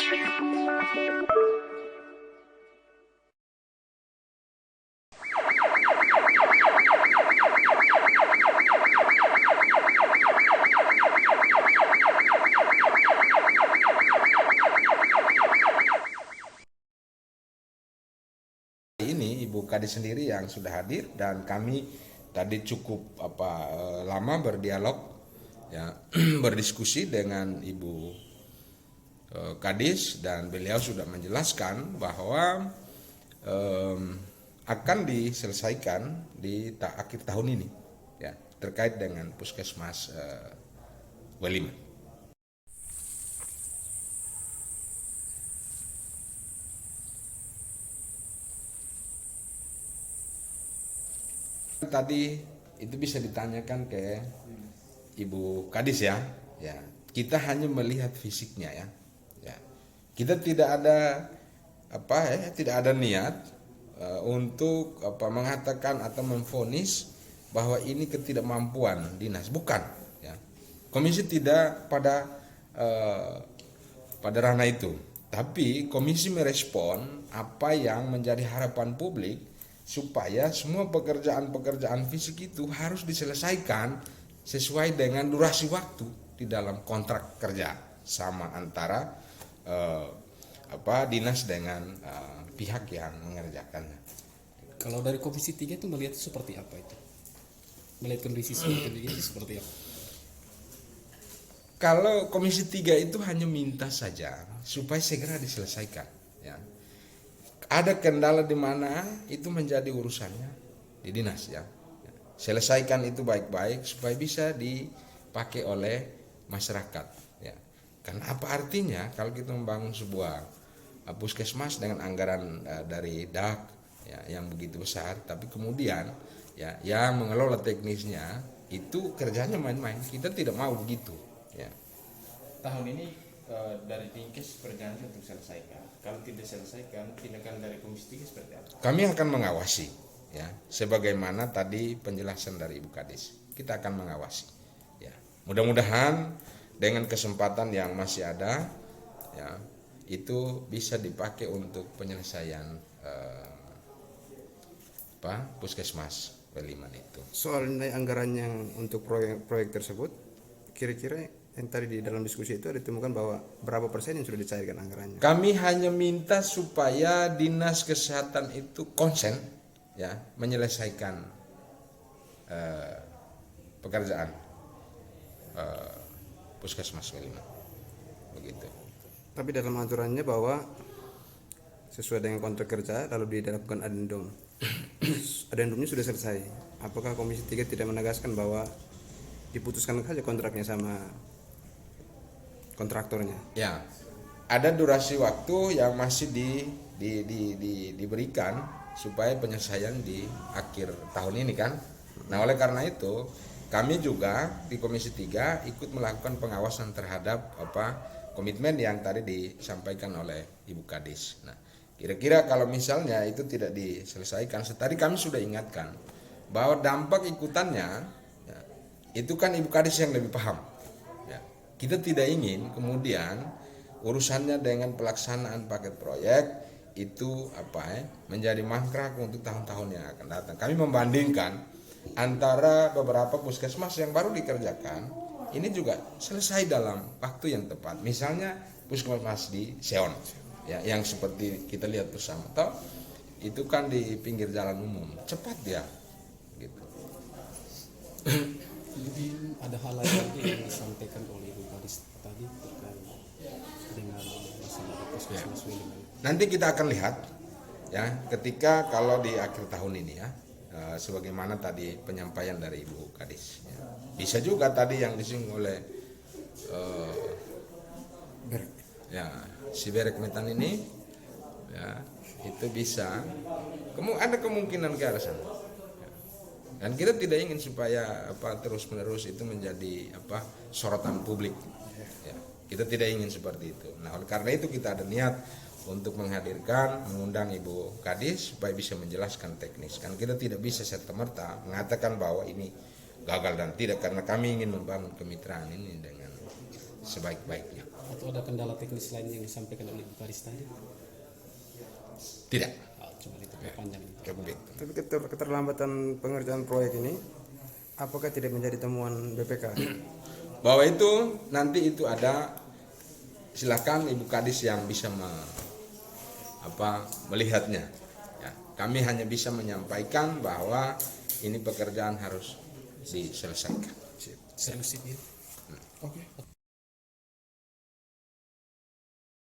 Ini Ibu Kadis sendiri yang sudah hadir dan kami tadi cukup lama berdialog ya berdiskusi dengan Ibu Kadis dan beliau sudah menjelaskan bahwa akan diselesaikan di akhir tahun ini ya terkait dengan Puskesmas W5. Tadi itu bisa ditanyakan ke Ibu Kadis ya. Ya, kita hanya melihat fisiknya ya. Ya. Kita tidak ada tidak ada niat untuk mengatakan atau memvonis bahwa ini ketidakmampuan dinas, bukan ya. Komisi tidak pada ranah itu. Tapi komisi merespon apa yang menjadi harapan publik supaya semua pekerjaan-pekerjaan fisik itu harus diselesaikan sesuai dengan durasi waktu di dalam kontrak kerja sama antara dinas dengan pihak yang mengerjakannya. Kalau dari Komisi 3 itu melihat seperti apa itu? Melihat kondisi seperti ini seperti apa? Kalau Komisi 3 itu hanya minta saja supaya segera diselesaikan ya. Ada kendala di mana itu menjadi urusannya di dinas ya. Selesaikan itu baik-baik supaya bisa dipakai oleh masyarakat ya. Karena apa artinya kalau kita membangun sebuah puskesmas dengan anggaran dari DAK ya, yang begitu besar, tapi kemudian ya yang mengelola teknisnya itu kerjanya main-main. Kita tidak mau begitu ya. Tahun ini dari Dinkes berjanji untuk selesaikan. Kalau tidak selesaikan, tindakan dari Komisi 3 seperti apa? Kami akan mengawasi ya, sebagaimana tadi penjelasan dari Ibu Kadis. Kita akan mengawasi ya. Mudah-mudahan dengan kesempatan yang masih ada ya, itu bisa dipakai untuk penyelesaian Puskesmas W5 itu. Soal nilai anggaran yang untuk proyek tersebut, kira-kira yang tadi di dalam diskusi itu ditemukan bahwa berapa persen yang sudah dicairkan anggarannya? Kami hanya minta supaya dinas kesehatan itu konsen ya menyelesaikan pekerjaan Puskesmas W5 begitu. Tapi dalam aturannya bahwa sesuai dengan kontrak kerja lalu dilakukan adendum. Adendumnya sudah selesai. Apakah Komisi 3 tidak menegaskan bahwa diputuskan saja kontraknya sama kontraktornya? Ya, ada durasi waktu yang masih diberikan supaya penyelesaian di akhir tahun ini kan. Nah, oleh karena itu kami juga di Komisi 3 ikut melakukan pengawasan terhadap komitmen yang tadi disampaikan oleh Ibu Kadis. Nah, kira-kira kalau misalnya itu tidak diselesaikan, tadi kami sudah ingatkan bahwa dampak ikutannya ya, itu kan Ibu Kadis yang lebih paham. Ya, kita tidak ingin kemudian urusannya dengan pelaksanaan paket proyek itu menjadi mangkrak untuk tahun-tahun yang akan datang. Kami membandingkan antara beberapa puskesmas yang baru dikerjakan ini juga selesai dalam waktu yang tepat. Misalnya puskesmas di Seon ya, yang seperti kita lihat bersama, toh itu kan di pinggir jalan umum, cepat dia gitu. Kemudian ada hal lain lagi yang disampaikan oleh Ibu Kadis tadi terkait dengan masalah puskesmas W5. Nanti kita akan lihat ya ketika kalau di akhir tahun ini ya, sebagaimana tadi penyampaian dari Ibu Kadis ya. Bisa juga tadi yang disinggung oleh si Berek Metan ini ya, itu bisa ada kemungkinan ke arah sana ya. Dan kita tidak ingin supaya terus-menerus itu menjadi sorotan publik ya. Kita tidak ingin seperti itu. Nah, oleh karena itu kita ada niat untuk mengundang Ibu Kadis supaya bisa menjelaskan teknis. Kan kita tidak bisa serta-merta mengatakan bahwa ini gagal dan tidak, karena kami ingin membangun kemitraan ini dengan sebaik-baiknya. Atau ada kendala teknis lain yang disampaikan oleh Ibu Kadis tadi? Tidak. Cuma itu panjang. Tapi keterlambatan pengerjaan proyek ini apakah tidak menjadi temuan BPK? Bahwa itu nanti itu ada, silakan Ibu Kadis yang bisa melihatnya. Ya, kami hanya bisa menyampaikan bahwa ini pekerjaan harus diselesaikan. Serius ini. Oke.